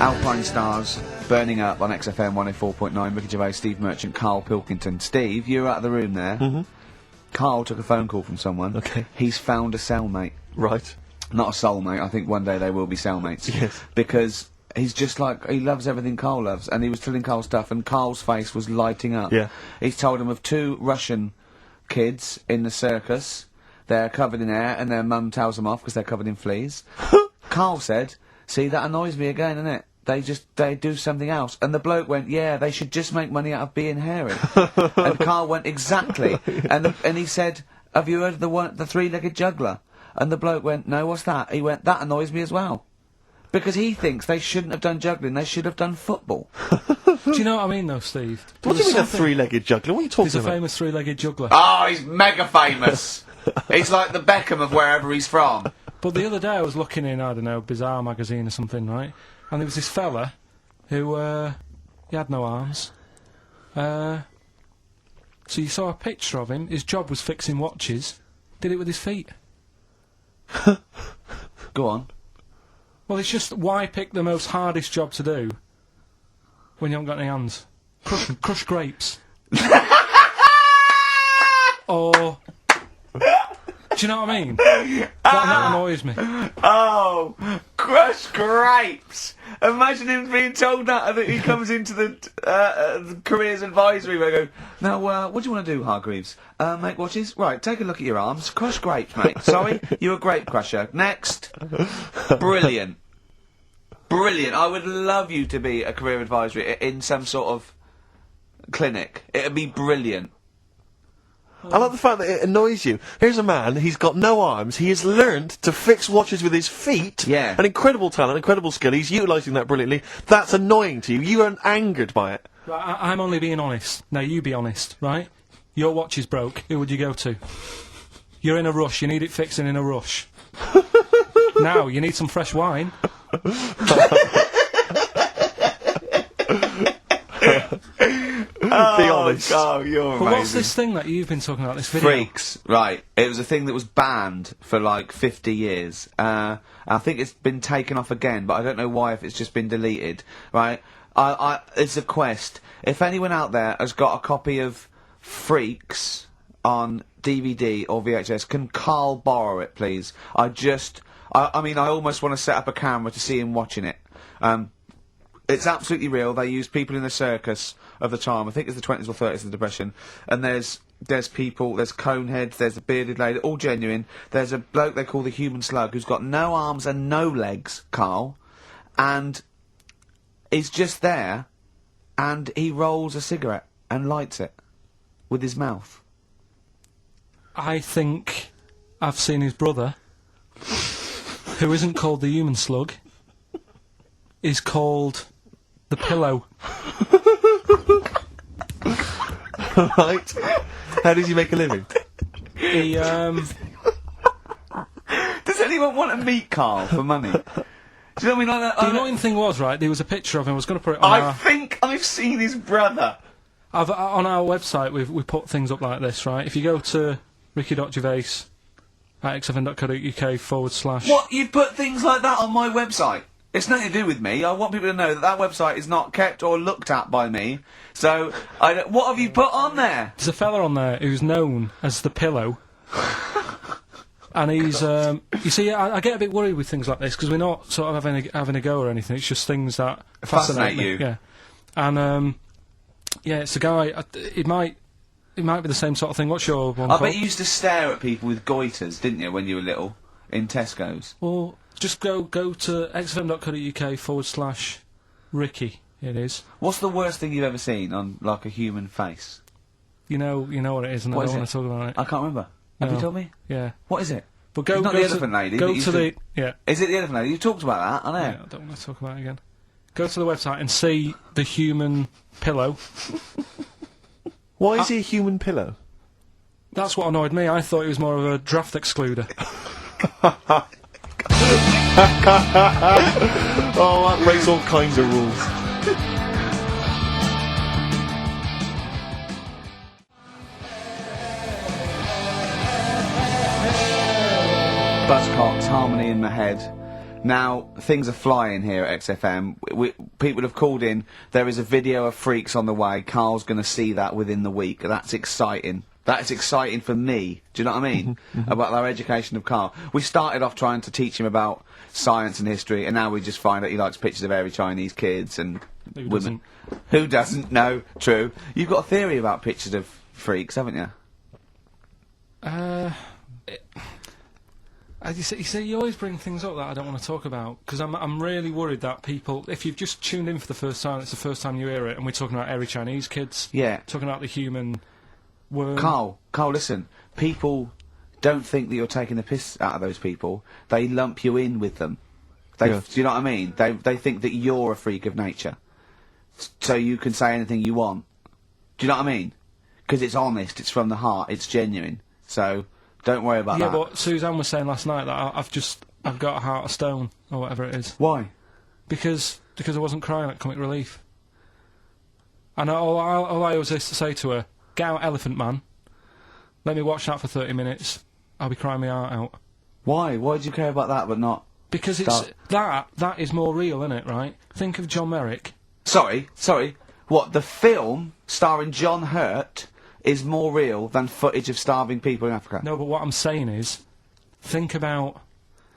Alpine Stars, Burning Up on XFM 104.9, Ricky Gervais, Steve Merchant, Karl Pilkington. Steve, you were out of the room there. Mm-hmm. Karl took a phone call from someone. Okay. He's found a cellmate. Right. Not a soulmate, I think one day they will be cellmates. Yes. Because he's just like, he loves everything Karl loves, and he was telling Karl stuff, and Karl's face was lighting up. Yeah. He's told him of 2 Russian kids in the circus. They're covered in hair, and their mum tells them off because they're covered in fleas. Karl said, see, that annoys me again, innit? They do something else. And the bloke went, yeah, they should just make money out of being hairy. And Karl went, exactly. And he said, have you heard of the 3-legged juggler? And the bloke went, no, what's that? He went, that annoys me as well. Because he thinks they shouldn't have done juggling, they should have done football. Do you know what I mean, though, Steve? What do you mean a 3-legged juggler? What are you talking He's a about? famous 3-legged juggler. Oh, he's mega famous. He's like the Beckham of wherever he's from. But the other day I was looking in, I don't know, Bizarre magazine or something, right? And there was this fella who, he had no arms. So you saw a picture of him, his job was fixing watches, did it with his feet. Go on. Well, it's just, why pick the most hardest job to do when you haven't got any hands? Crush grapes. Or... Do you know what I mean? That annoys me. Oh, crush grapes! Imagine him being told that, and he comes into the careers advisory where they go, now, what do you want to do, Hargreaves? Make watches? Right, take a look at your arms. Crush grapes, mate. Sorry, you're a grape crusher. Next. Brilliant. Brilliant. I would love you to be a career advisory in some sort of clinic. It'd be brilliant. I like the fact that it annoys you. Here's a man, he's got no arms, he has learned to fix watches with his feet. Yeah. An incredible talent, incredible skill, he's utilising that brilliantly. That's annoying to you. You are angered by it. Right, I'm only being honest. Now, you be honest, right? Your watch is broke. Who would you go to? You're in a rush. You need it fixing in a rush. Now, you need some fresh wine. Be honest. Oh, you're But amazing. what's this thing that you've been talking about, this video? Freaks, right. It was a thing that was banned for like 50 years. I think it's been taken off again, but I don't know why, if it's just been deleted, right? It's a quest. If anyone out there has got a copy of Freaks on DVD or VHS, can Karl borrow it, please? I mean, I almost want to set up a camera to see him watching it. It's absolutely real. They use people in the circus of the time. I think it's the 20s or 30s of the Depression. And there's people, there's coneheads, there's a bearded lady, all genuine. There's a bloke they call the Human Slug who's got no arms and no legs, Karl. And he's just there, and he rolls a cigarette and lights it with his mouth. I think I've seen his brother, who isn't called the Human Slug, is called the Pillow. Right. How does he make a living? He, Does anyone want to meet Karl for money? Do you know what I mean? Like the annoying thing was, right, there was a picture of him, I was going to put it on I think I've seen his brother. on our website, we put things up like this, right? If you go to ricky.gervais at xfm.co.uk / What? You put things like that on my website? It's nothing to do with me. I want people to know that that website is not kept or looked at by me. So, what have you put on there? There's a fella on there who's known as the Pillow. And he's, you see, I get a bit worried with things like this, because we're not sort of having a go or anything, it's just things that Fascinate me. you. Yeah. And, yeah, it's a guy, it might be the same sort of thing. What's your one I called? bet you used to stare at people with goiters, didn't you, when you were little? In Tesco's. Well, just go to xfm.co.uk / Ricky, it is. What's the worst thing you've ever seen on, like, a human face? You know what it is, and What I is don't it? want to talk about it. I can't remember. Have you No. told me? Yeah. What is it? But go, It's not go the to, elephant lady that Go used to to- the... Yeah. Is it the elephant lady? You talked about that, I know. Yeah, I don't want to talk about it again. Go to the website and see the Human Pillow. Why is he a human pillow? That's what annoyed me. I thought he was more of a draft excluder. Oh, that breaks all kinds of rules. Buzzcocks, Harmony in my head. Now, things are flying here at XFM. People have called in. There is a video of freaks on the way. Karl's going to see that within the week. That's exciting. That's exciting for me. Do you know what I mean? About our education of Karl. We started off trying to teach him about science and history, and now we just find out he likes pictures of hairy Chinese kids and Who women. doesn't? Who doesn't? No, true. You've got a theory about pictures of freaks, haven't you? You see, you always bring things up that I don't want to talk about, because I'm really worried that people, if you've just tuned in for the first time, it's the first time you hear it, and we're talking about hairy Chinese kids. Yeah. Talking about the human worm. Karl, listen. People don't think that you're taking the piss out of those people. They lump you in with them. Do you know what I mean? They think that you're a freak of nature. So you can say anything you want. Do you know what I mean? Because it's honest, it's from the heart, it's genuine. So, don't worry about that. Yeah, but Suzanne was saying last night that I've got a heart of stone, or whatever it is. Why? Because I wasn't crying at Comic Relief. And all I always used to say to her, get out Elephant Man, let me watch that for 30 minutes, I'll be crying my heart out. Why? Why do you care about that but not... Because it's... That is more real, isn't it, right? Think of John Merrick. Sorry. What, the film starring John Hurt is more real than footage of starving people in Africa? No, but what I'm saying is, think about...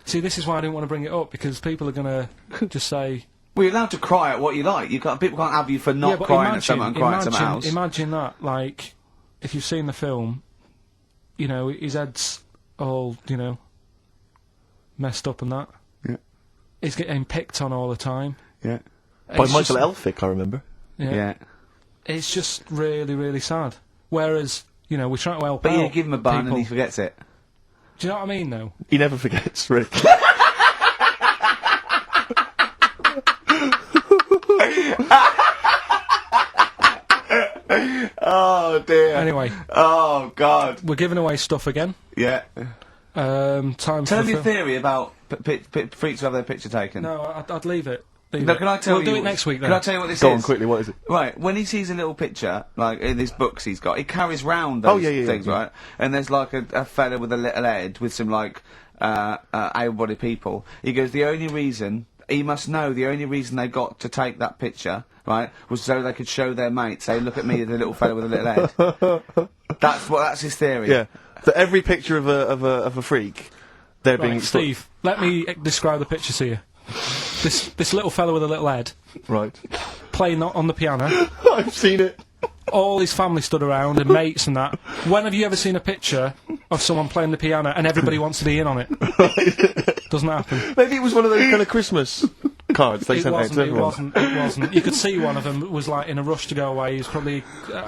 See, this is why I didn't want to bring it up, because people are going to just say... Well, you're allowed to cry at what you like. People can't have you for not but crying at someone and crying at someone else. Imagine that, like, if you've seen the film, you know, his head's all, you know, messed up and that. Yeah. He's getting picked on all the time. Yeah. By Michael Elphick, I remember. Yeah. It's just really, really sad. Whereas, you know, we're trying to help But out you give him a bun people. and he forgets it. Do you know what I mean, though? He never forgets, Rick. Oh, dear. Anyway. Oh, God. We're giving away stuff again. Yeah. Time Tell for me your theory about freaks who have their picture taken. No, I'd leave it. No, can I tell you... We'll do it next week, then. Can I tell you what this Go is? on, quickly, what is it? Right, when he sees a little picture, like in these books he's got, he carries round those things, right? And there's like a fella with a little head with some like able-bodied people. He goes, the only reason he must know the only reason they got to take that picture, right, was so they could show their mates, say, look at me, the little fella with a little head. That's his theory. Yeah. For every picture of a freak, they're being... Steve, let me describe the picture to you. This little fella with a little head, Right. playing on the piano. I've seen it. All his family stood around and mates and that. When have you ever seen a picture of someone playing the piano and everybody wants to be in on it? Doesn't happen. Maybe it was one of those kind of Christmas cards they sent out to everyone. It wasn't. You could see one of them was like in a rush to go away. He was probably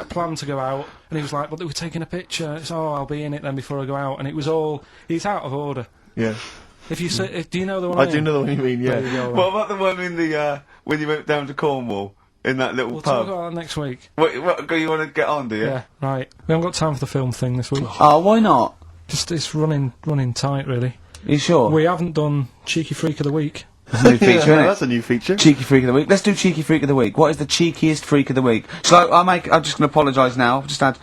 planned to go out, and he was like, "But they were taking a picture." It's I'll be in it then before I go out, and it was all. He's out of order. Yeah. If you say, do you know the one? I do know the one you mean. Yeah. There you go, What about the one in the when you went down to Cornwall in that little We'll talk pub? about that next week. What you want to get on, do you? Yeah, right. We haven't got time for the film thing this week. Oh, why not? Just it's running tight, really. Are you sure? We haven't done Cheeky Freak of the Week. That's a new feature, isn't it? That's a new feature. Cheeky Freak of the Week. Let's do Cheeky Freak of the Week. What is the cheekiest Freak of the Week? So I'm just going to apologise now. I've just had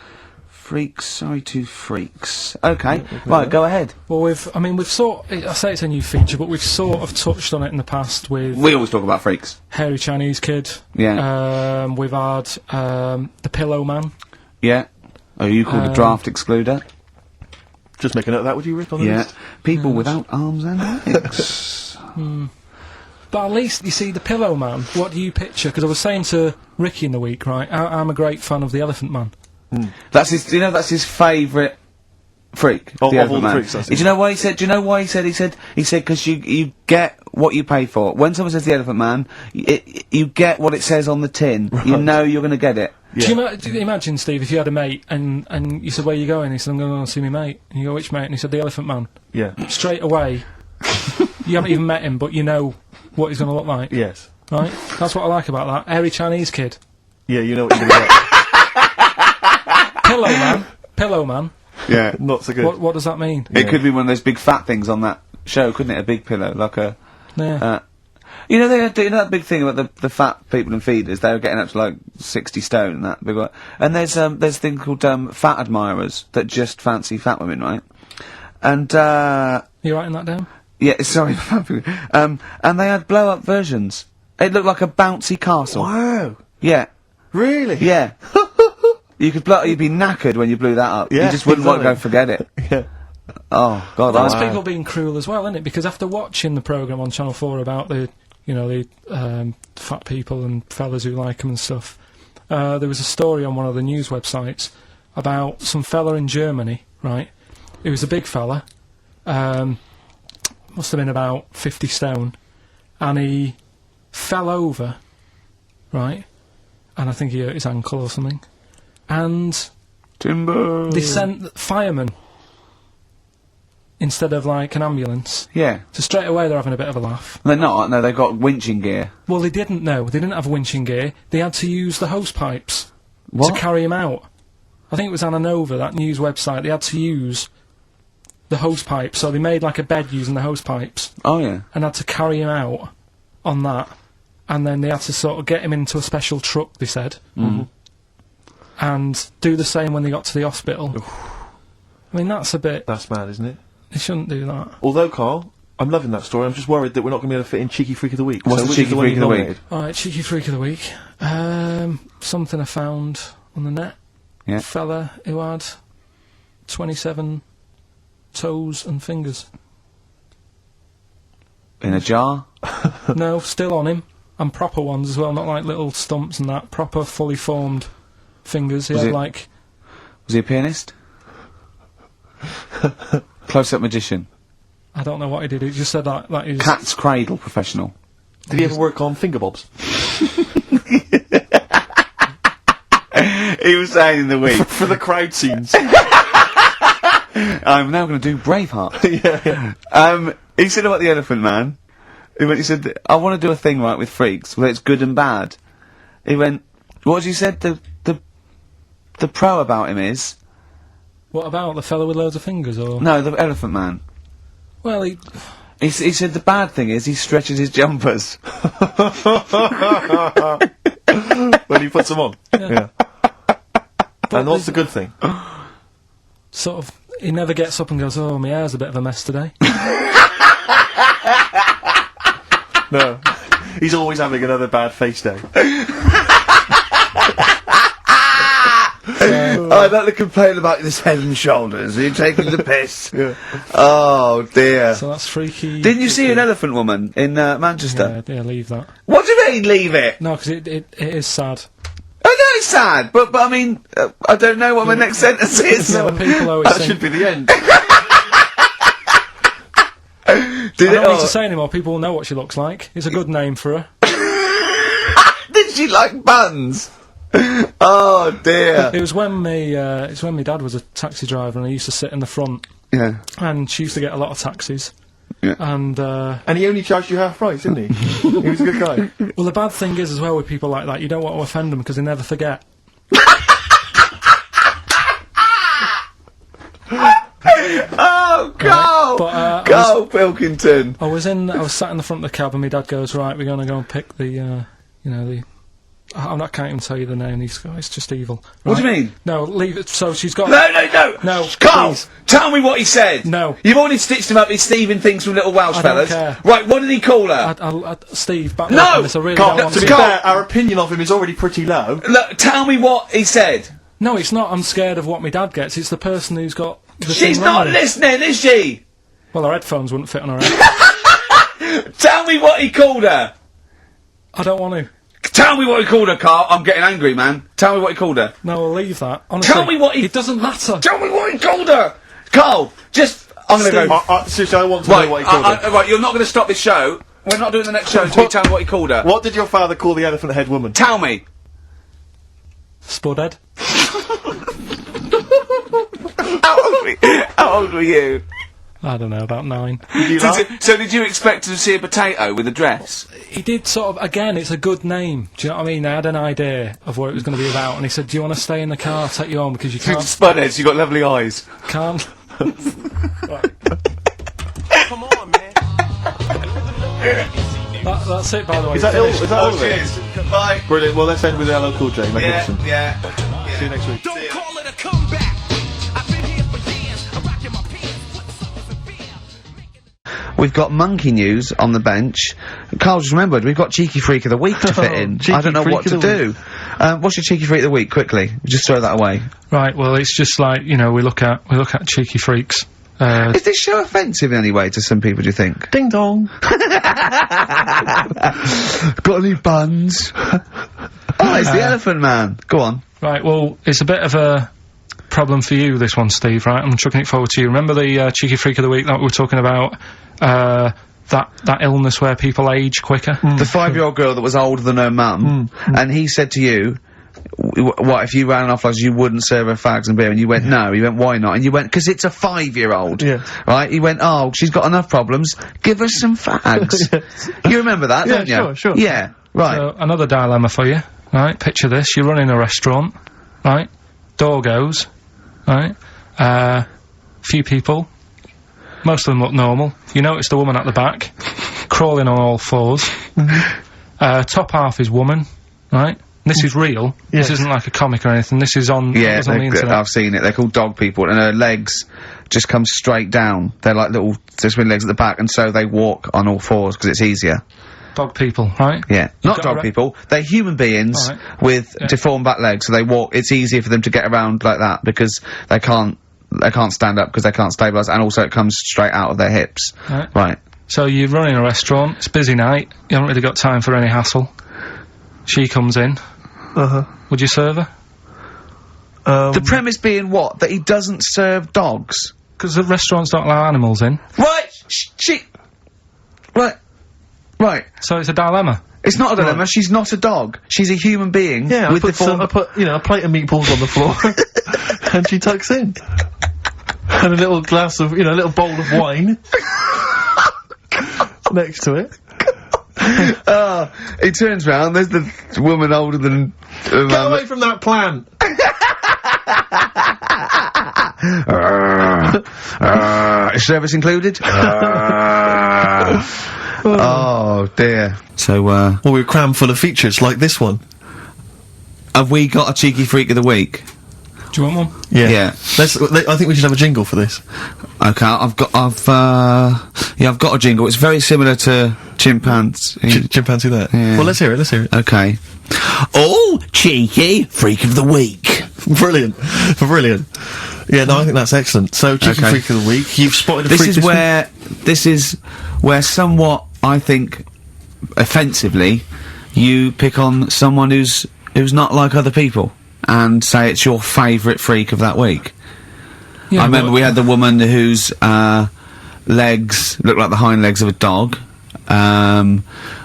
freaks. Sorry to freaks. Okay, right, go ahead. Well, I say it's a new feature, but we've sort of touched on it in the past with We always talk about freaks. Hairy Chinese Kid. Yeah. We've had the Pillow Man. Yeah. Oh, you called a draft excluder. Just make a note of that, would you, Rick, on the Yeah. list? People without arms and legs. But at least, you see, the Pillow Man, what do you picture? Because I was saying to Ricky in the week, right, I'm a great fan of the Elephant Man. That's his. You know, that's his favourite freak. Of all Elephant the Man. freaks, that's Do you know why he said? Do you know why he said? He said because you get what you pay for. When someone says the Elephant Man, you get what it says on the tin. Right. You know you're going to get it. Yeah. Do you imagine, Steve, if you had a mate and you said, where are you going? He said, I'm going to go see my mate. And you go, which mate? And he said, the Elephant Man. Yeah. Straight away, you haven't even met him, but you know what he's going to look like. Yes. Right? That's what I like about that. Hairy Chinese Kid. Yeah, you know what you're going to get. Pillow Man. Yeah. Not so good. What does that mean? It could be one of those big fat things on that show, couldn't it? A big pillow, like a. Yeah. You know, you know that big thing about the fat people and feeders. They were getting up to like 60 stone and that big one. And there's a thing called fat admirers that just fancy fat women, right? And You writing that down? Yeah, sorry. And they had blow-up versions. It looked like a bouncy castle. Wow. Yeah. Really? Yeah. You'd be knackered when you blew that up. Yeah, You just wouldn't want to go exactly. forget it. Yeah. Oh, God. That's Wow. people being cruel as well, isn't it? Because after watching the programme on Channel 4 about the fat people and fellas who like them and stuff, there was a story on one of the news websites about some fella in Germany, right? He was a big fella, must have been about 50 stone, and he fell over, right? And I think he hurt his ankle or something. And Timber. they sent firemen instead of like an ambulance. Yeah. So straight away they're having a bit of a laugh. They're not. No, they've got winching gear. Well, they didn't know. They didn't have winching gear. They had to use the hose pipes What? to carry him out. I think it was Anna Nova, that news website. They had to use the hose pipes, so they made like a bed using the hose pipes Oh, yeah. and had to carry him out on that. And then they had to sort of get him into a special truck, they said, and do the same when they got to the hospital. I mean, that's a bit... That's mad, isn't it? They shouldn't do that. Although, Carl, I'm loving that story. I'm just worried that we're not going to be able to fit in Cheeky Freak of the Week. What's So the which Cheeky is one Freak you've of the week? nominated? Alright, Cheeky Freak of the Week. Something I found on the net. Yeah. Fella who had 27 toes and fingers. In a jar. No, still on him. And proper ones as well, not like little stumps and that. Proper, fully formed fingers. He Was had it- like... Was he a pianist? Close-up magician. I don't know what he did. He just said that he was... Cat's cradle professional. Did he ever work on finger bobs? He was saying in the week, For the crowd scenes. I'm now going to do Braveheart. Yeah. He said about the Elephant Man. He said, I want to do a thing right with freaks, where it's good and bad. He went, what did you said? The pro about him is... What about the fella with loads of fingers, or...? No, the Elephant Man. Well, he... He said the bad thing is he stretches his jumpers. When he puts them on. Yeah. And what's the good thing? Sort of... He never gets up and goes, oh, my hair's a bit of a mess today. No. He's always having another bad face day. I'd like to complain about this head and shoulders. Are you taking the piss? Yeah. Oh, dear. So that's freaky. Didn't you see an elephant woman in Manchester? Yeah, leave that. What do you mean, leave it? No, because it is sad. I know it's sad, but I mean, I don't know what my next sentence is. No, people always That think... should be the end. Did I it? don't need Oh, to say anymore, people will know what she looks like. It's a good name for her. did she like buns? Oh dear. It was when it's when my dad was a taxi driver and I used to sit in the front, Yeah. and she used to get a lot of taxis. Yeah. And, And he only charged you half price, didn't he? He was a good guy. well, the bad thing is as well with people like that, you don't want to offend them because they never forget. Oh, go! But, Go, Pilkington! I was sat in the front of the cab and my dad goes, right, we're going to go and pick the I can't even tell you the name of these guys, it's just evil. What do Right? you mean? No, leave it, so she's got... No! No, Carl! please. Tell me what he said! No. You've already stitched him up with Stephen things from Little Welsh I don't fellas. care. Right, what did he call her? Steve, back No! up on this, I really Carl, don't want to be to... Carl- fair, our opinion of him is already pretty low. Look, tell me what he said. No, it's not, I'm scared of what my dad gets, it's the person who's got... the She's thing not wrong. listening, is she? Well, her headphones wouldn't fit on her head. Tell me what he called her. I don't want to. Tell me what he called her, Carl. I'm getting angry, man. Tell me what he called her. No, I'll leave that. Honestly, Tell me what he... It doesn't matter. Tell me what he called her. Carl, just... I'm gonna Steve. go... Seriously, I want to Right, know what he called her. right, you're not going to stop this show. We're not doing the next show until you tell me what he called her. What did your father call the elephant head woman? Tell me. Spudhead. How old were you? I don't know, about 9. Did you laugh? So did you expect to see a potato with a dress? He did sort of, again, it's a good name. Do you know what I mean? I had an idea of what it was going to be about, and he said, do you want to stay in the car, I'll take you home, because you can't... Spudheads, you got lovely eyes. can't. Come on, man. That's it, by the way. Is that ill? Is that all of it? Cheers. Bye. Brilliant. Well, let's end with LL Cool J. Magnificent. Yeah. See you next week. Don't call it a comeback. I've been here for years. I'm rocking my pants. What's up with the beer? We've got monkey news on the bench. Carl just remembered, we've got cheeky freak of the week to fit in. I don't know what to do. What's your cheeky freak of the week, quickly? Just throw that away. Right, well, it's just like, you know, we look at cheeky freaks. Is this show offensive in any way to some people, do you think? Ding dong. Got any buns? Oh, it's the Elephant Man. Go on. Right, well, it's a bit of a problem for you, this one, Steve, right? I'm chucking it forward to you. Remember the cheeky freak of the week that we were talking about? That illness where people age quicker? The 5-year-old girl that was older than her mum, and he said to you, what, if you ran off like you wouldn't serve her fags and beer? And you went, no. He went, why not? And you went, because it's a 5-year-old. Yeah. Right? He went, oh, she's got enough problems. Give her some fags. You remember that, don't you? Sure. Yeah, right. So, another dilemma for you, right? Picture this. You're running a restaurant, right? Door goes, right? Few people. Most of them look normal. You notice the woman at the back, crawling on all fours. Top half is woman, right? This is real. Yes. This isn't like a comic or anything. This is on, Yeah, on the internet. I've seen it. They're called dog people, and her legs just come straight down. They're like little twin legs at the back, and so they walk on all fours because it's easier. Dog people, right? Yeah, not got a dog people. They're human beings Alright. with deformed back legs, so they walk. It's easier for them to get around like that because they can't stand up because they can't stabilise, and also it comes straight out of their hips. Right. So you're running a restaurant. It's a busy night. You haven't really got time for any hassle. She comes in. Would you serve her? The premise being what? That he doesn't serve dogs. Because the restaurants don't allow animals in. Right. Right. So it's a dilemma. It's not a dilemma. She's not a dog. She's a human being. Yeah, with I put, you know, a plate of meatballs on the floor, and she tucks in. And a little glass of, you know, a little bowl of wine next to it. He turns round, there's the woman older than... Get away from that plant! Is service included? Oh dear. So, Well, we're crammed full of features like this one. have we got a cheeky freak of the week? Do you want one? Yeah. I think we should have a jingle for this. Okay, I've got a jingle. It's very similar to chimpanzee. Chimpanzee that? Yeah. Well, let's hear it. Okay. Oh, cheeky freak of the week. Brilliant. Yeah, no, I think that's excellent. So, cheeky freak of the week. You've spotted a freak this week. This is where somewhat, I think, offensively, you pick on someone who's not like other people and say it's your favourite freak of that week. Yeah, I remember we had the woman whose legs look like the hind legs of a dog.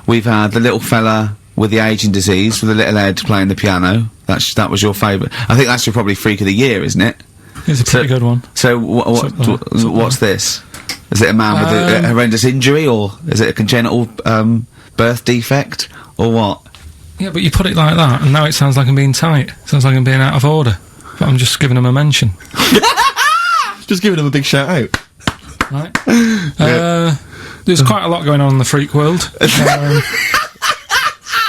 We've had the little fella with the aging disease with the little head playing the piano. That was your favourite. I think that's your probably freak of the year, isn't it? It's a pretty good one. So what's this? Is it a man with a horrendous injury, or is it a congenital birth defect, or what? Yeah, but you put it like that, and now it sounds like I'm being tight. Sounds like I'm being out of order. But I'm just giving him a mention. Just giving him a big shout out. Right. There's quite a lot going on in the freak world.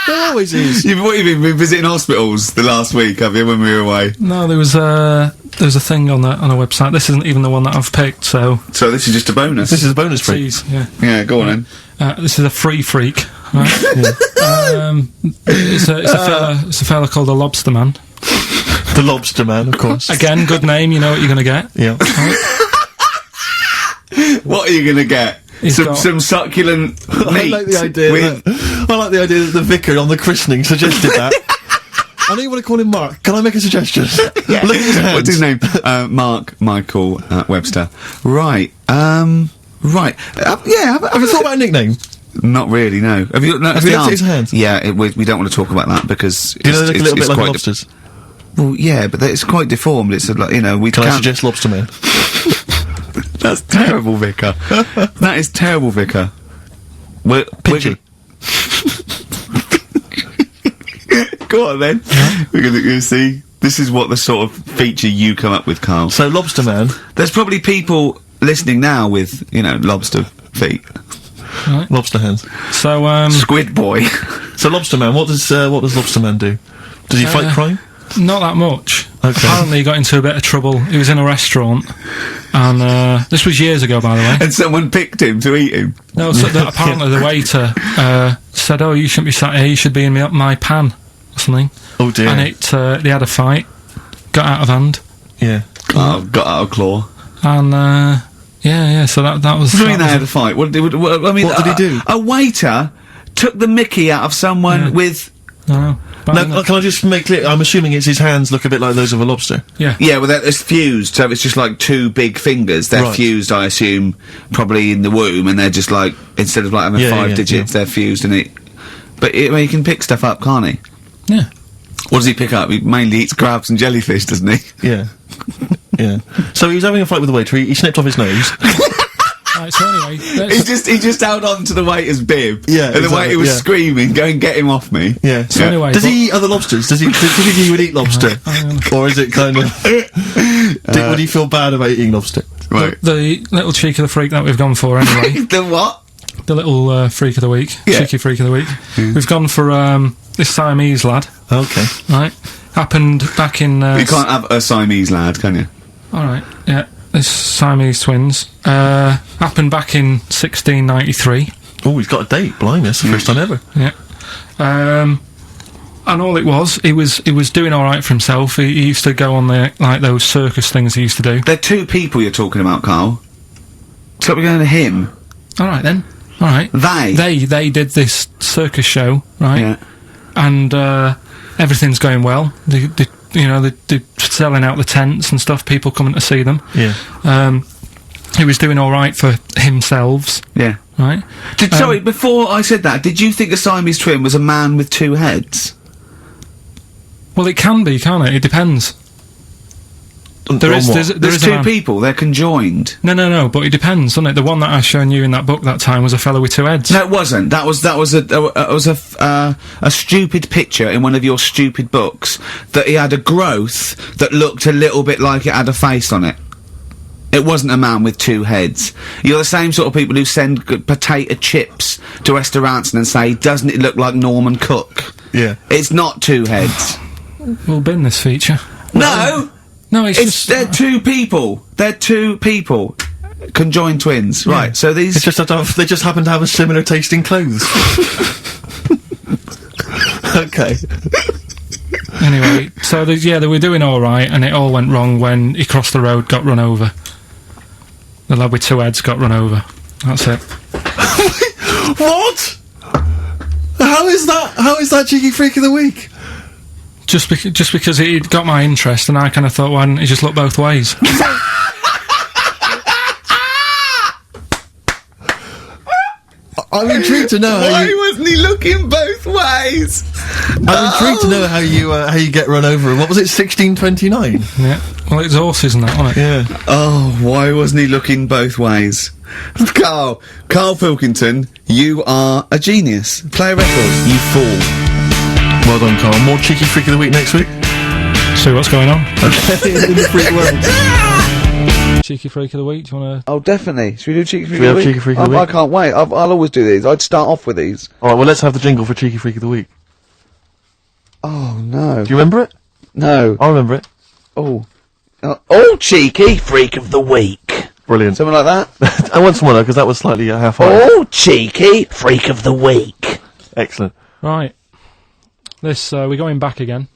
There always is. You've been visiting hospitals the last week, have you, when we were away? No, there was a thing on a website. This isn't even the one that I've picked, so this is just a bonus. This is a bonus freak. Tease, yeah. Yeah, go on then. This is a free freak. Right? It's a fella called the Lobster Man. The Lobster Man, of course. Again, good name. You know what you're gonna get. Yeah. What are you gonna get? Some succulent meat. I like the idea. That the vicar on the christening suggested that. I know you want to call him Mark. Can I make a suggestion? Yeah. Look at his hands. What's his name? Mark Michael Webster. Right. Right. Have you thought about a nickname? Not really. No. Have you looked at his hands? Yeah. We don't want to talk about that because Do you know they look a little bit like lobsters? Well, yeah, but it's quite deformed. It's like, you know, we Can I suggest Lobster Man? That's terrible, Vicar. That is terrible, Vicar. Pinchy. Go on then. We're gonna see. This is what the sort of feature you come up with, Carl. So, Lobster Man. There's probably people listening now with, you know, lobster feet. Right. Lobster hands. So, Squid Boy. So, Lobster Man, what does Lobster Man do? Does he fight crime? Not that much. apparently he got into a bit of trouble. He was in a restaurant, and this was years ago, by the way. And someone picked him to eat him. No, so apparently the waiter said, "Oh, you shouldn't be sat here. You should be in my pan or something." Oh dear. And they had a fight, got out of hand. Yeah. Oh, got out of claw. And yeah. So that was. What do you mean they had a fight? What did he do? A waiter took the mickey out of someone with. No. Now, can I just make clear? I'm assuming his hands look a bit like those of a lobster. Yeah. Yeah, well, it's fused, so it's just like two big fingers. They're Right. fused, I assume, probably in the womb, and they're just like, instead of like having Yeah, 5 yeah, digits, yeah. they're fused, and it. But he can pick stuff up, can't he? Yeah. What does he pick up? He mainly eats crabs and jellyfish, doesn't he? Yeah. Yeah. So he was having a fight with the waiter. He snipped off his nose. Right, so anyway, He just held on to the waiter's bib. Yeah, and the exactly, waiter was yeah. screaming, "Go and get him off me." Yeah. So anyway, does he eat other lobsters? Does he think he would eat lobster, or is it kind of? Would he feel bad about eating lobster? Right. the little cheek of the freak that we've gone for anyway. The what? The little freak of the week, Yeah. cheeky freak of the week. We've gone for this Siamese lad, Okay. right? Happened back in. You can't have a Siamese lad, can you? All right, yeah. This Siamese Twins happened back in 1693. Oh, he's got a date. Blimey, that's the first time ever. Yeah. And all it was, he was doing all right for himself. He used to go on those circus things he used to do. They're two people you're talking about, Carl. So we're going to him. All right then. All right. They did this circus show, right? Yeah. And everything's going well. They're selling out the tents and stuff. People coming to see them. Yeah. He was doing all right for himself, Yeah. right? Sorry, before I said that, did you think a Siamese twin was a man with 2 heads? Well, it can be, can't it? It depends. There's There's 2 people, they're conjoined. No, but it depends, doesn't it? The one that I shown you in that book that time was a fellow with 2 heads. No, it wasn't. That was a stupid picture in one of your stupid books that he had a growth that looked a little bit like it had a face on it. It wasn't a man with 2 heads. You're the same sort of people who send potato chips to restaurants and say, "Doesn't it look like Norman Cook?" Yeah. It's not 2 heads. We'll bin this feature. No! No, it's It's they're 2 people. They're 2 people. Conjoined twins. Yeah. Right, so these... They just happen to have a similar taste in clothes. Okay. Anyway, so they were doing all right, and it all went wrong when he crossed the road, got run over. The lad with 2 heads got run over. That's it. What? How is that cheeky freak of the week? Just because it got my interest, and I kind of thought, why didn't he just look both ways? I'm intrigued to know how you... wasn't he looking both ways? I'm intrigued to know how you get run over. What was it, 1629? Yeah. Well, it's horses and that, wasn't it? Yeah. Oh, why wasn't he looking both ways? Carl Pilkington, you are a genius. Play a record, you fool. Well done, Carl. More cheeky freak of the week next week. So what's going on? In the freak world. Cheeky freak of the week. Do you want to? Oh, definitely. Should we do Cheeky Freak Should we of the have Week? Cheeky Freak of the I Week? can't wait. I'll always do these. I'd start off with these. All right. Well, let's have the jingle for cheeky freak of the week. Oh, no. Do you remember it? No. I remember it. Oh. Oh, Cheeky Freak of the Week. Brilliant. Something like that? I want some more because that was slightly half-hearted. Oh, Cheeky Freak of the Week. Excellent. Right. This we're going back again.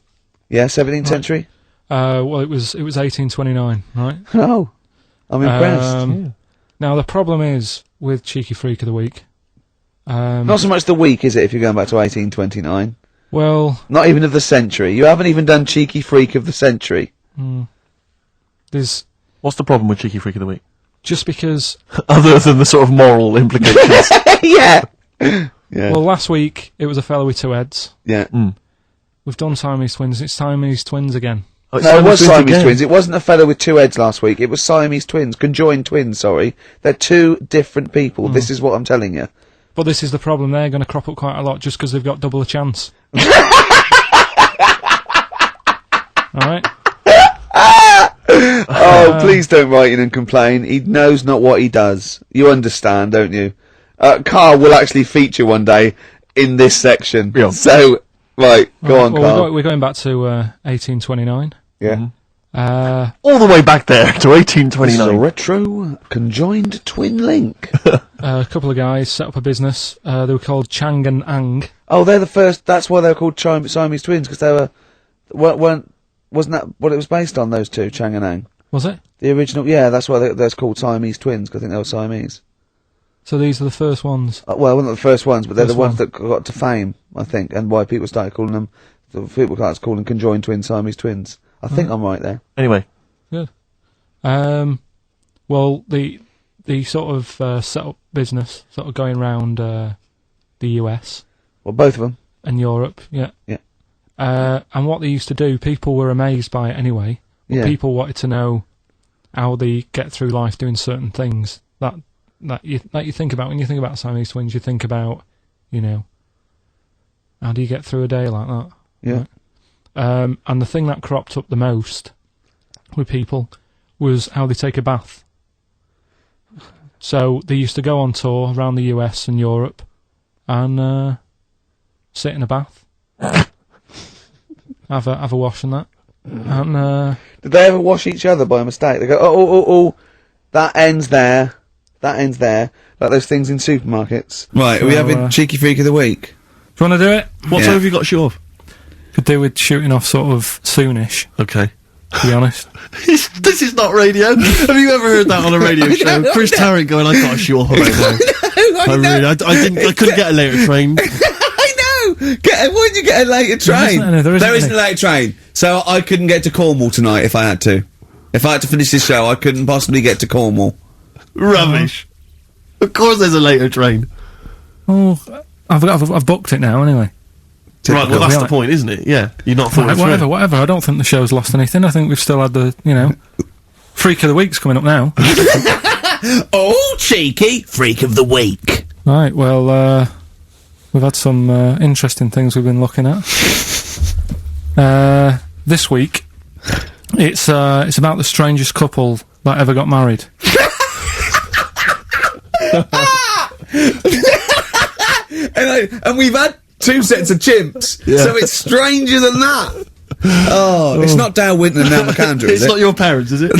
Yeah, 17th century? Well, it was 1829, right? Oh. I'm impressed. Now the problem is with Cheeky Freak of the Week. Not so much the week, is it, if you're going back to 1829? Well, Not even of the century. You haven't even done Cheeky Freak of the century. there's What's the problem with cheeky freak of the week? just because. Other than the sort of moral implications. Yeah. Yeah. Well, last week it was a fellow with 2 heads. Yeah. We've done Siamese Twins. It's Siamese Twins again. Oh, No, it was Siamese again. Twins. It wasn't a fellow with 2 heads last week. It was Siamese Twins. Conjoined twins, sorry. They're 2 different people. This is what I'm telling you. But this is the problem. They're going to crop up quite a lot just because they've got double a chance. All right. Oh, please don't write in and complain. He knows not what he does. You understand, don't you? Karl will actually feature one day in this section. Yeah. So, right, go on, Well, Karl. we're going back to 1829. Yeah. All the way back there to This is a 1829. retro conjoined twin link. A couple of guys set up a business. They were called Chang and Ang. Oh, they're the first. That's why they're called Siamese Twins, because they wasn't that what it was based on? Those two, Chang and Ang. Was it? The original, yeah. That's why they're called Siamese Twins, because I think they were Siamese. So these are the first ones. Well, they're not the first ones, but they're First the ones one. that got to fame, I think, and why people started calling them. People started calling them conjoined twins, Siamese Twins. I think I'm right there. Anyway. Good. Well, the sort of set up business, sort of going round the US Well, both of them. and Europe, yeah. Yeah. And what they used to do, people were amazed by it anyway. But Yeah. people wanted to know how they get through life doing certain things that you think about when you think about Siamese Twins. You think about, how do you get through a day like that? Yeah. Right? And the thing that cropped up the most with people was how they take a bath. So they used to go on tour around the US and Europe and sit in a bath, have a wash and that. And Did they ever wash each other by mistake? They go, oh, that ends there. That ends there. Like those things in supermarkets. Right, are we having Cheeky Freak of the Week? do you want to do it? What Yeah. time have you got to shoot off? Could do with shooting off sort of soonish, Okay. to be honest. This is not radio. Have you ever heard that on a radio show? Chris Tarrant going, I got to shoot off about now. I couldn't get a later train. I know! Why did you get a later train? There isn't a later train. So I couldn't get to Cornwall tonight if I had to. If I had to finish this show, I couldn't possibly get to Cornwall. Rubbish. Of course there's a later train. Oh, I've booked it now anyway. Right, well that's Yeah. the point, isn't it? Yeah. You're not Right, falling through. whatever. I don't think the show's lost anything. I think we've still had the, Freak of the Week's coming up now. Oh, cheeky Freak of the Week. Right, well, we've had some interesting things we've been looking at. This week, it's about the strangest couple that ever got married. And we've had 2 sets of chimps, so it's stranger than that. Oh, it's not Dale Winton and Nell McAndrew, is It's it? not your parents, is it?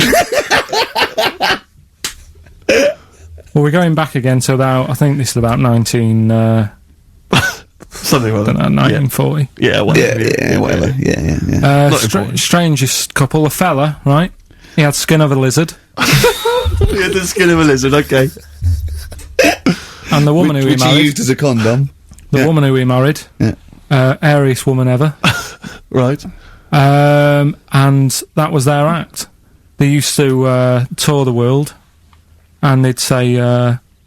Well, we're going back again to about, I think this is about 19... Something like that. 1940. Yeah, whatever. Yeah, whatever. Yeah. Not important. Strangest couple, a fella, right? He had skin of a lizard. Yeah, the skin of a lizard, okay. And the woman who he Which he married... used as a condom. The woman who he married... Yeah. Airiest woman ever. Right. And that was their act. They used to tour the world, and they'd say,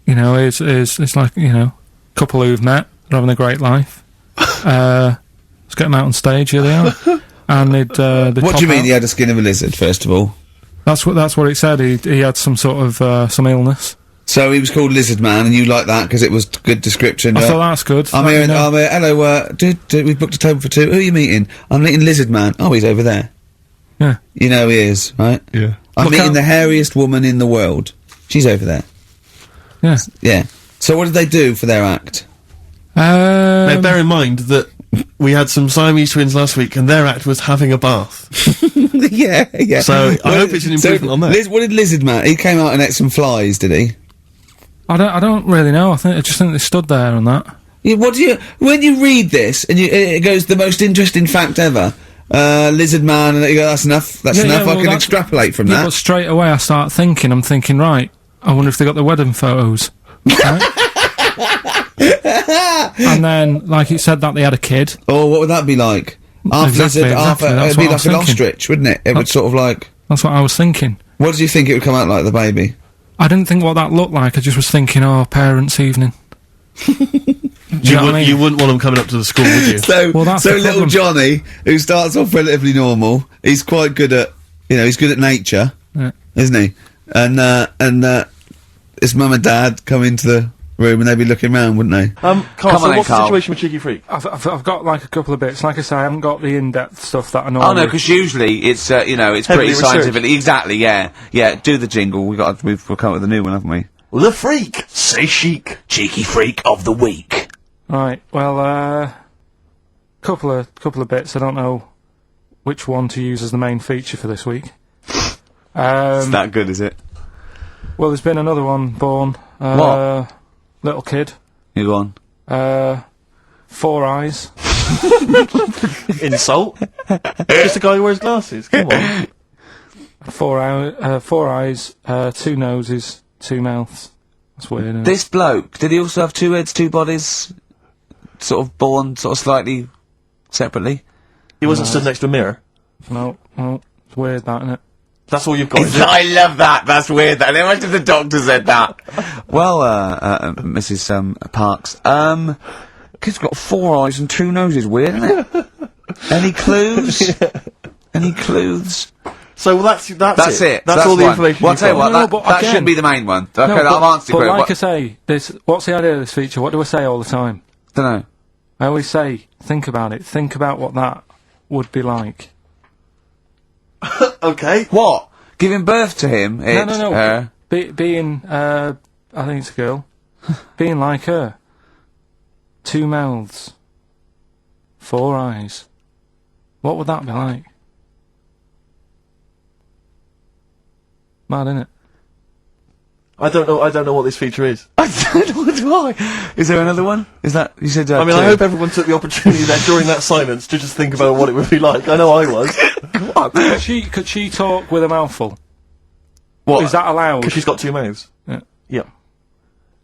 it's like, couple who've met, they're having a great life. Let's get them out on stage, here they are. And they'd What pop do you mean out. he had a skin of a lizard, first of all? That's what it said. He had some sort of some illness. So he was called Lizard Man, and you like that because it was good description. I thought that's good. I'm Let here, me know. hello, we've booked a table for 2. Who are you meeting? I'm meeting Lizard Man. Oh, he's over there. Yeah. You know he is, right? Yeah. I'm Look meeting out. the hairiest woman in the world. She's over there. Yeah. Yeah. So what did they do for their act? Now, bear in mind that we had some Siamese twins last week, and their act was having a bath. yeah. So, I hope it's an improvement on that. What did Lizard Man? He came out and ate some flies, did he? I don't really know. I just think they stood there on that. Yeah, when you read this and it goes the most interesting fact ever, Lizard Man, and you go, that's enough. That's enough. well, I can extrapolate from Yeah, that. but straight away I'm thinking, right, I wonder if they got the wedding photos. Right? And then, like it said that they had a kid. Or what would that be like? Half Exactly, lizard, half exactly, that's it'd be what I like was an thinking. ostrich, wouldn't it? It would sort of like. That's what I was thinking. What did you think it would come out like, the baby? I didn't think what that looked like. I just was thinking, parents' evening. Do you know what I mean? You wouldn't want them coming up to the school, would you? So, Well, that's so the little problem. Johnny, who starts off relatively normal, he's quite good at, he's good at nature, Yeah. isn't he? And his mum and dad come into the room and they'd be looking round, wouldn't they? Carl, Come so on then, what's the Carl. situation with Cheeky Freak? I've got like a couple of bits. Like I say, I haven't got the in-depth stuff that I know. Oh no, because usually it's it's Heavily pretty researched. scientific. Exactly, yeah. Do the jingle. We'll come up with a new one, haven't we? The Freak! Say chic. Cheeky Freak of the Week. Right. Well, couple of bits. I don't know which one to use as the main feature for this week. It's that good, is it? Well, there's been another one born. What? Little kid. You go on. 4 eyes. Insult? Just a guy who wears glasses. Come on. 4 eyes, 2 noses, 2 mouths. That's weird, isn't it? This bloke, did he also have 2 heads, 2 bodies? Sort of born sort of slightly separately? He wasn't stood next to a mirror. No, it's weird, that, isn't it? That's all you've got, is it? I love that. That's weird. And how much did the doctor said that? Well, Mrs. Parks, kid's got 4 eyes and 2 noses. Weird, isn't it? Any clues? Any clues? So that's it. That's all the one. information. Well, I'll tell you what. No, but that again- shouldn't be the main one. Okay, No, I've answered but your like I question. say, what's the idea of this feature? What do I say all the time? Don't know. I always say, think about it. Think about what that would be like. Okay. What? Giving birth to him? No. Being, I think it's a girl. Being like her. 2 mouths. 4 eyes. What would that be like? Mad, innit? I don't know what this feature is. I don't know why. Is there another one? Is that you said? I mean, I hope everyone took the opportunity there during that silence to just think about what it would be like. I know I was. Could she talk with a mouthful? What? Is that allowed? Because she's got 2 mouths. Yeah. Yeah.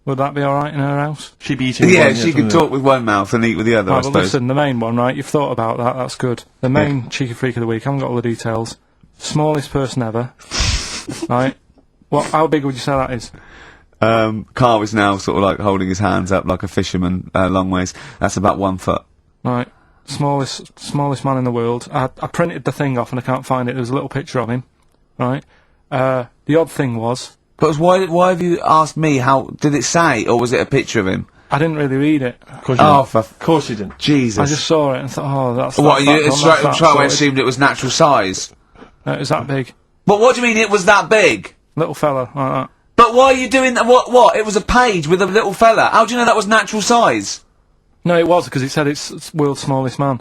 Would that be alright in her house? She'd be eating Yeah, one, she could talk with one mouth and eat with the other. I Right, but suppose. listen, the main one, right? You've thought about that. That's good. The main cheeky freak of the week. I haven't got all the details. Smallest person ever. Right. How big would you say that is? Karl is now sort of like holding his hands up like a fisherman, long ways. That's about 1 foot. Right. Smallest man in the world. I printed the thing off and I can't find it. There was a little picture of him. Right. The odd thing was, But why have you asked me? How did it say, or was it a picture of him? I didn't really read it. Of course you Oh, didn't. for Of course you didn't. Jesus! I just saw it and thought, oh, that's What? that's You that straight done, away sorted. assumed it was natural size. It was that big. But what do you mean it was that big? Little fella, like that. But why are you doing that? What? It was a page with a little fella. How do you know that was natural size? No, it was, because it said it's world's smallest man.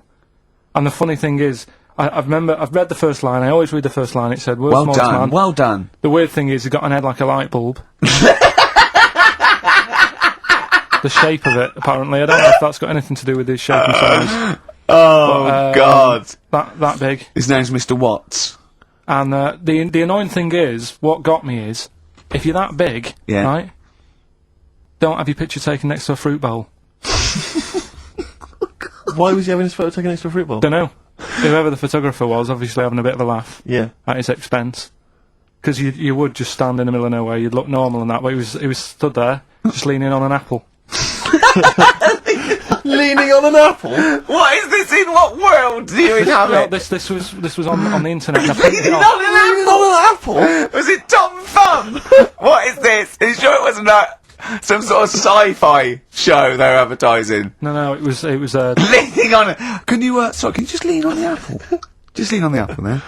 And the funny thing is, I've read the first line, I always read the first line, it said world's Well smallest done. man. Well done. The weird thing is, he got an head like a light bulb. The shape of it, apparently. I don't know if that's got anything to do with his shape and size. Oh But, God! That big. His name's Mr. Watts. And the annoying thing is, what got me is, if you're that big, Yeah. right, don't have your picture taken next to a fruit bowl. Why was he having his photo taken next to a fruit bowl? Don't know. Whoever the photographer was, obviously having a bit of a laugh Yeah. at his expense. Because you would just stand in the middle of nowhere, you'd look normal and that, but he was stood there, just leaning on an apple. Leaning on an apple? What is this? In what world do you No, inhabit? this was on the internet. and I printed it Leaning off. on an apple? Was it Tom Thumb? What is this? Are you sure it wasn't some sort of sci-fi show they're advertising? No, it was Leaning on it. Can you just lean on the apple? Just lean on the apple there.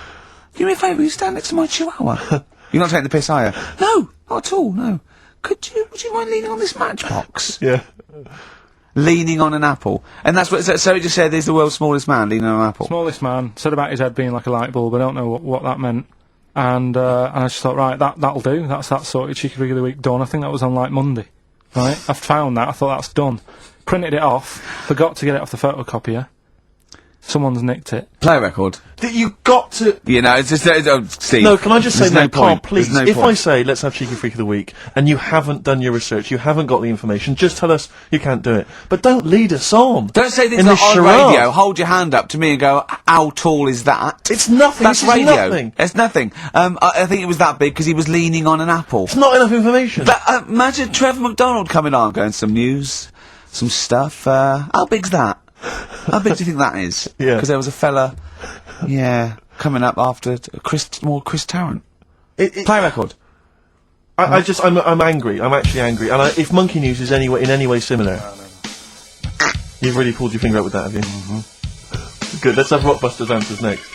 Do me a favour, you stand next to my chihuahua. You're not taking the piss, are you? No, not at all, no. Would you mind leaning on this matchbox? Yeah. Leaning on an apple. And that's what, so it just said he's the world's smallest man leaning on an apple. smallest man, said about his head being like a light bulb. I don't know what that meant. And I just thought, right, that'll do. That's that sorted. Cheeky Freak of the Week done. I think that was on like Monday. Right? I found that. I thought that's done. Printed it off. Forgot to get it off the photocopier. Someone's nicked it. Play a record. That you got to... You know, it's just, Steve. No, can I just say, there's no Carl, point. please, There's no if I point. say, let's have Cheeky Freak of the Week, and you haven't done your research, you haven't got the information, just tell us you can't do it. But don't lead us on. Don't say things in like this on charade. radio, hold your hand up to me and go, how tall is that? It's nothing. That's This is radio. nothing. It's nothing. I think it was that big because he was leaning on an apple. It's not enough information. But, imagine Trevor McDonald coming on, going some news, some stuff. How big's that? How big do you think that is? Yeah. Because there was a fella, coming up after Chris Tarrant. Play a record. I'm angry. I'm actually angry. And if Monkey News is in any way similar, you've really pulled your finger out with that, have you? Good. Let's have Rockbusters answers next.